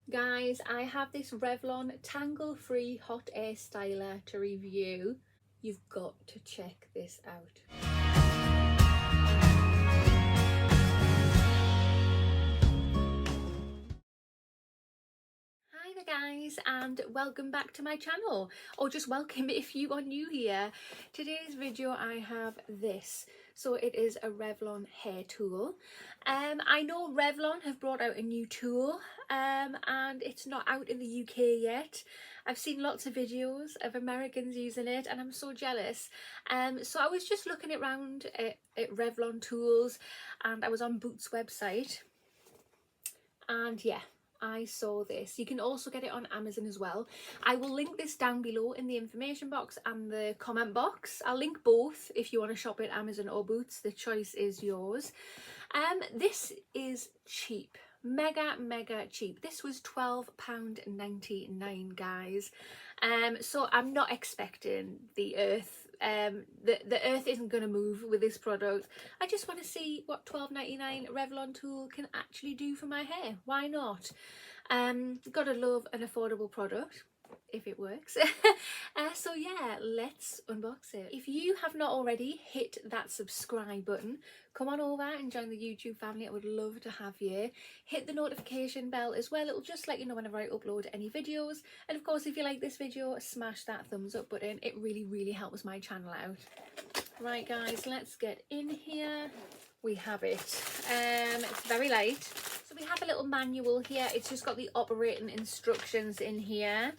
Guys, I have this Revlon Tangle Free Hot Air Styler to review. You've got to check this out. Hi there guys, and welcome back to my channel, or just welcome if you are new here. Today's video I have this. So it is a Revlon hair tool. I know Revlon have brought out a new tool and it's not out in the UK yet. I've seen lots of videos of Americans using it and I'm so jealous. So I was just looking around at Revlon tools and I was on Boots website and yeah, I saw this. You can also get it on Amazon as well. I will link this down below in the information box and the comment box. I'll link both if you want to shop at Amazon or Boots. The choice is yours. This is cheap. Mega cheap. This was £12.99, guys. So I'm not expecting the earth the earth isn't going to move with this product. I just want to see what £12.99 Revlon tool can actually do for my hair. Why not? Gotta love an affordable product if it works. So yeah, let's unbox it. If you have not already, hit that subscribe button. Come on over and join the YouTube family. I would love to have you. Hit the notification bell as well. It'll just let you know whenever I upload any videos. And of course, if you like this video, smash that thumbs up button. It really helps my channel out. Right guys, let's get in here. We have it. It's very light. So we have a little manual here. It's just got the operating instructions in here.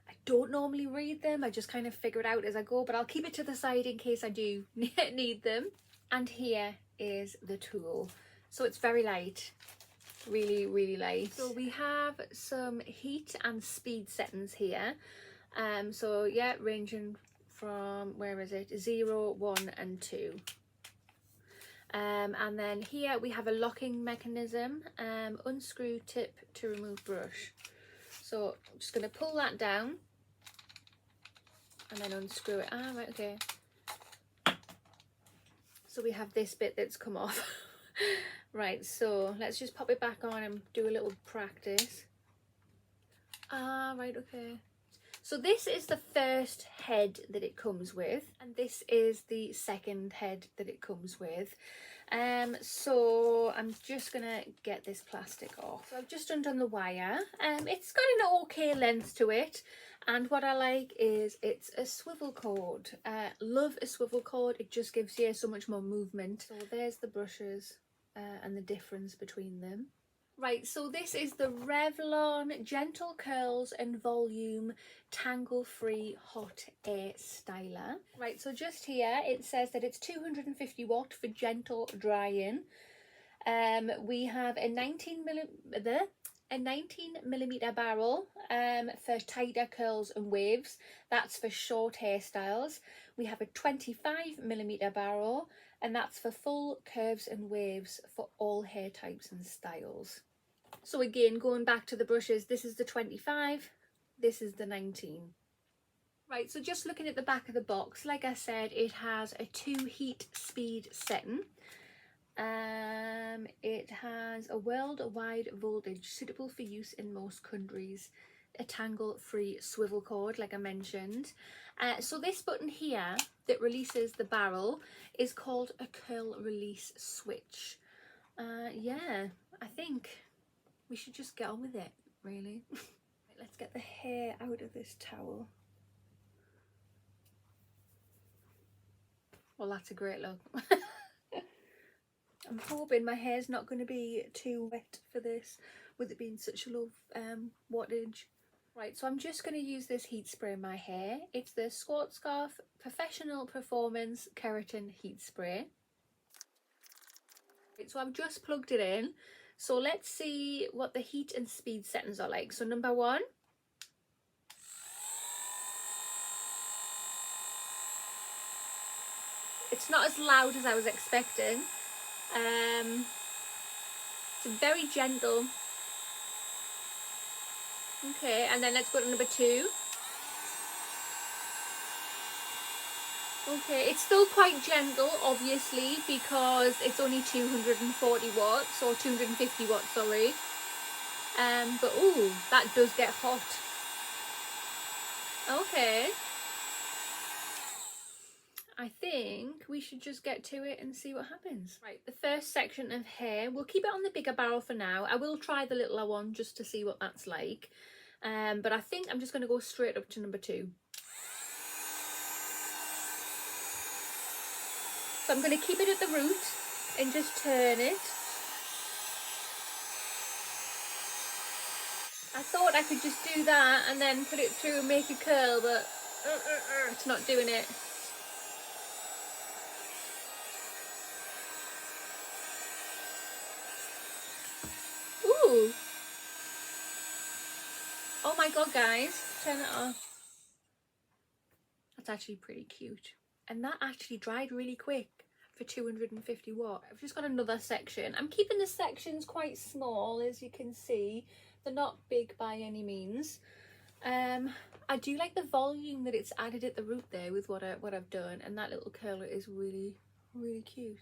I don't normally read them. I just kind of figure it out as I go, but I'll keep it to the side in case I do need them. And here is the tool. So it's very light. Really light. So we have some heat and speed settings here. So yeah, ranging from, where is it, 0, 1 and 2. And then here we have a locking mechanism, unscrew tip to remove brush. So I'm just going to pull that down and then unscrew it. Ah, right, okay. So we have this bit that's come off. Right, so let's just pop it back on and do a little practice. Ah, right, okay. So this is the first head that it comes with, and this is the second head that it comes with. So I'm just gonna get this plastic off. So I've just undone the wire. It's got an okay length to it, and what I like is it's a swivel cord. Love a swivel cord. It just gives you so much more movement. So there's the brushes and the difference between them. Right, so this is the Revlon Gentle Curls and Volume Tangle Free Hot Air Styler. Right, so just here it says that it's 250 watt for gentle drying. We have a 19 millimeter barrel for tighter curls and waves. That's for short hairstyles. We have a 25 millimeter barrel, and that's for full curves and waves for all hair types and styles. So again, going back to the brushes, this is the 25, this is the 19. Right, so just looking at the back of the box, like I said, it has a 2 heat speed setting. It has a worldwide voltage suitable for use in most countries. A Tangle free swivel cord, like I mentioned. So this button here that releases the barrel is called a curl release switch. Yeah, I think we should just get on with it, really. Let's get the hair out of this towel. Well, that's a great look. I'm hoping my hair's not going to be too wet for this, with it being such a low wattage. Right, so I'm just going to use this heat spray in my hair. It's the Squat Scarf Professional Performance Keratin Heat Spray. Right, so I've just plugged it in. So let's see what the heat and speed settings are like. So number 1. It's not as loud as I was expecting. It's very gentle. Okay, and then let's go to number 2. Okay, it's still quite gentle, obviously, because it's only 240 watts, or 250 watts, sorry. But ooh, that does get hot. Okay. I think we should just get to it and see what happens. Right, the first section of hair, we'll keep it on the bigger barrel for now. I will try the littler one just to see what that's like. But I think I'm just going to go straight up to number 2. So I'm going to keep it at the root and just turn it. I thought I could just do that and then put it through and make a curl, but it's not doing it. Ooh. Oh my god, guys. Turn it off. That's actually pretty cute. And that actually dried really quick for 250 watt. I've just got another section. I'm keeping the sections quite small, as you can see. They're not big by any means. I do like the volume that it's added at the root there with what I've done, and that little curler is really, really cute.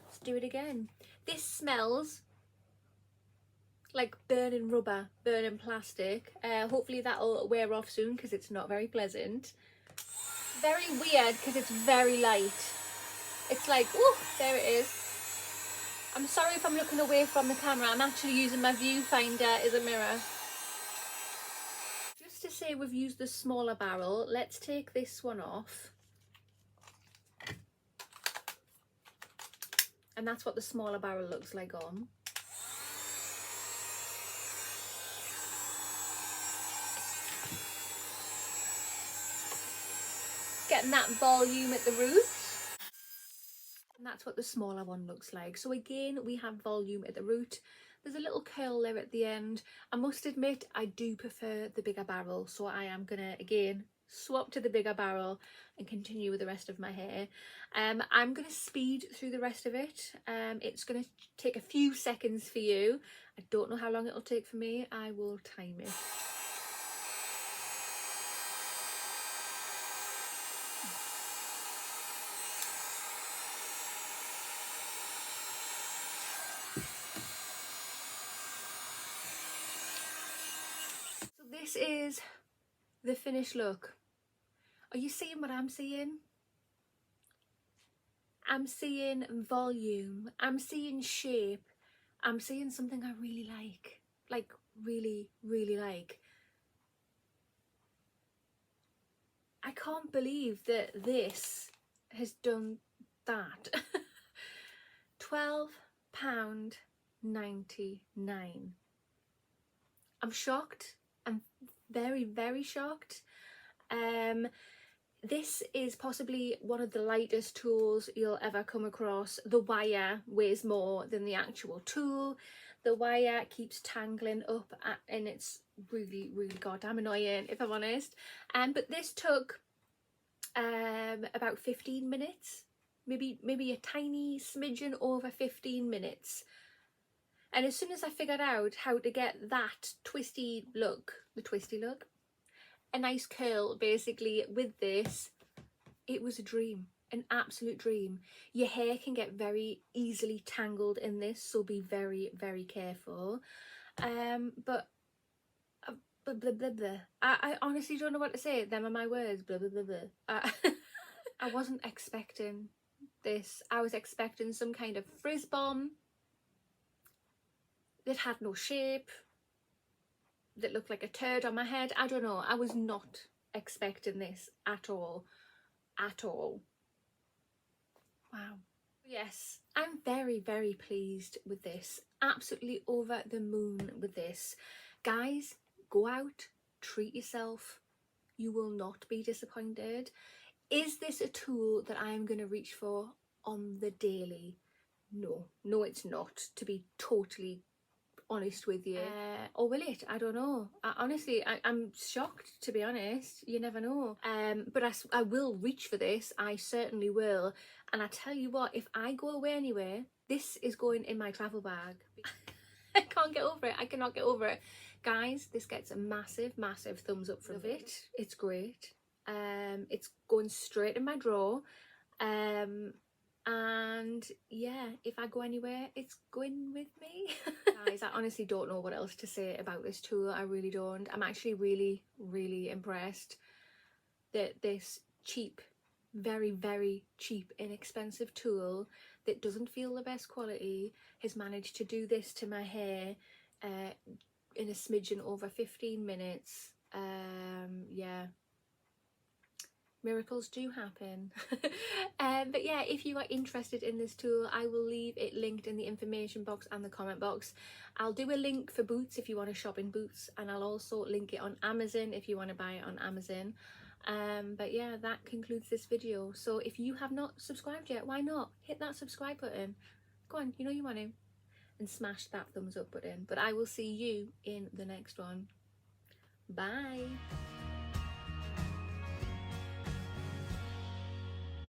Let's do it again. This smells like burning rubber, burning plastic. Hopefully that'll wear off soon because it's not very pleasant. Very weird because it's very light. It's like, oh, there it is. I'm sorry if I'm looking away from the camera. I'm actually using my viewfinder as a mirror. Just to say we've used the smaller barrel, let's take this one off. And that's what the smaller barrel looks like on. Getting that volume at the roots. And that's what the smaller one looks like. So again, we have volume at the root. There's a little curl there at the end. I must admit, I do prefer the bigger barrel. So I am gonna, again, swap to the bigger barrel and continue with the rest of my hair. I'm gonna speed through the rest of it. It's gonna take a few seconds for you. I don't know how long it'll take for me. I will time it. This is the finished look. Are you seeing what I'm seeing? I'm seeing volume. I'm seeing shape. I'm seeing something I really like. Like, really, really like. I can't believe that this has done that. £12.99. I'm shocked. I'm very, very shocked. This is possibly one of the lightest tools you'll ever come across. The wire weighs more than the actual tool. The wire keeps tangling up and it's really, really goddamn annoying, if I'm honest. But this took about 15 minutes, maybe a tiny smidgen over 15 minutes. And as soon as I figured out how to get that twisty look, a nice curl basically with this, it was a dream, an absolute dream. Your hair can get very easily tangled in this, so be very, very careful. But blah, blah, blah, blah. I honestly don't know what to say. Them are my words. Blah, blah, blah, blah. I wasn't expecting this. I was expecting some kind of frizz bomb that had no shape, that looked like a turd on my head. I don't know. I was not expecting this at all. At all. Wow. Yes, I'm very, very pleased with this. Absolutely over the moon with this. Guys, go out, treat yourself. You will not be disappointed. Is this a tool that I'm going to reach for on the daily? No, it's not, to be totally honest with you. Or will it? I don't know. I'm shocked, to be honest. You never know. But I will reach for this. I certainly will. And I tell you what, if I go away anywhere, this is going in my travel bag. I can't get over it. I cannot get over it. Guys, this gets a massive, massive thumbs up from it. It's great. It's going straight in my drawer. and yeah, if I go anywhere, it's going with me. Guys, I honestly don't know what else to say about this tool. I really don't. I'm actually really impressed that this cheap, very cheap, inexpensive tool that doesn't feel the best quality has managed to do this to my hair in a smidgen over 15 minutes. Yeah, miracles do happen. But yeah, if you are interested in this tool, I will leave it linked in the information box and the comment box. I'll do a link for Boots if you want to shop in Boots, and I'll also link it on Amazon if you want to buy it on Amazon. But yeah, that concludes this video. So if you have not subscribed yet, why not hit that subscribe button? Go on, you know you want to, and smash that thumbs up button. But I will see you in the next one. Bye.